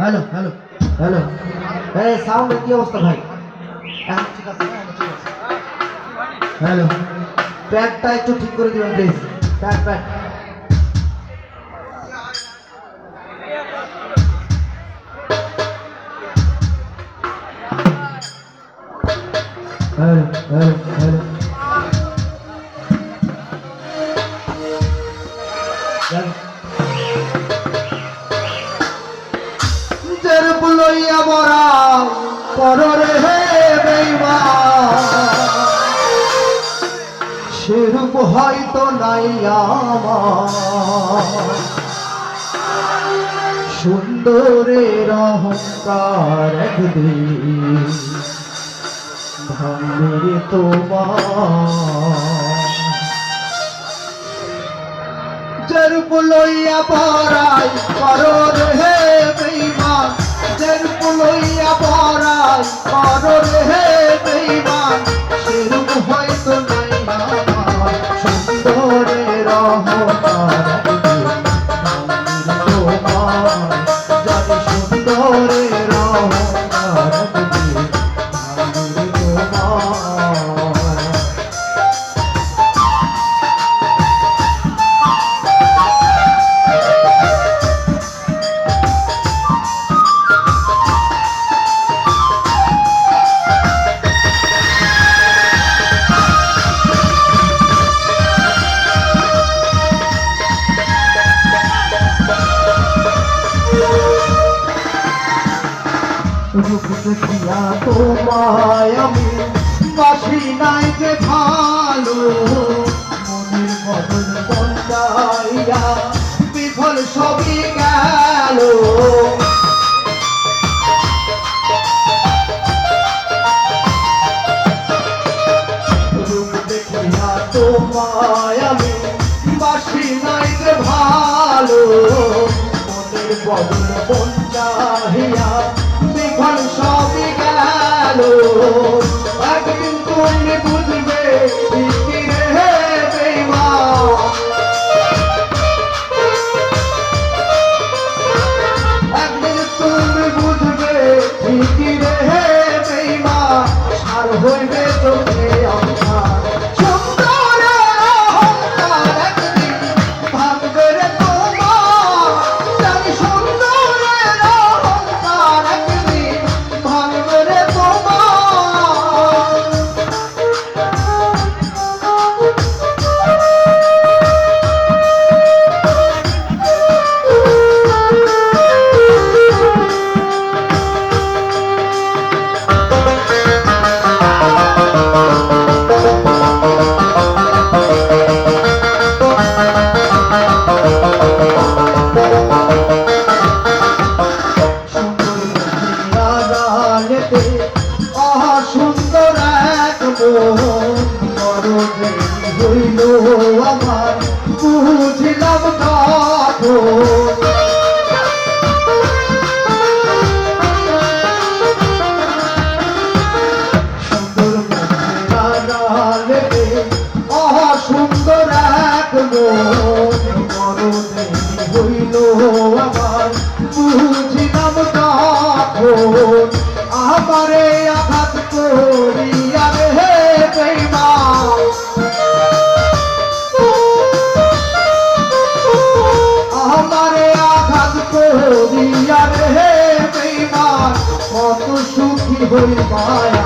Hello hello hello, এই সাউন্ডের কি অবস্থা ভাই? এখন ঠিক আছে? হ্যালো, প্যাডটা একটু ঠিক করে দিবেন please. Pad pad hello hello hello, যেরূপ লইয়া মরা পররে হে বেঈমান, সেরূপ হয়তো নাই আমার। সুন্দরের অহংকার একদিন ভাঙবে তোমার। যেরূপ লইয়া পরাই করর হে বেঈমান, যেরূপ লইয়া পরাই করর হে বেঈমান, সেরূপ হয়তো নাই আমার। সুন্দরের অহংকার তোমার, জানি সুন্দরের অহংকার রূপ দেখিয়া তোমায় আমি বাসি নাই যে ভালো, মনের বদল বন্ধাইয়া বিফল সবই গেল। রূপ দেখিয়া তোমায় আমি বাসি নাই যে ভালো, মনের বদল বন্ধাইয়া বিফল সবই গেল। একদিন তুমি বুঝবে ঠিকই রে বেঈমান, একদিন তুমি বুঝবে ঠিকই রে বেঈমান, সার হইবে চোখে অন্ধকার। সুন্দরের অহংকার একদিন ভাঙবে রে তোমার, জানি সুন্দরের অহংকার একদিন ভাঙবে রে তোমার। সুন্দর এক মন মরণে হইল আমার, বুঝলাম কখন। সুন্দর এক মন মরণে হইল আমার, বুঝলাম কখন। আমারে আঘাত করিয়া হে বেঈমান, আমারে আঘাত করিয়া হে বেঈমান, কত সুখী হইবায়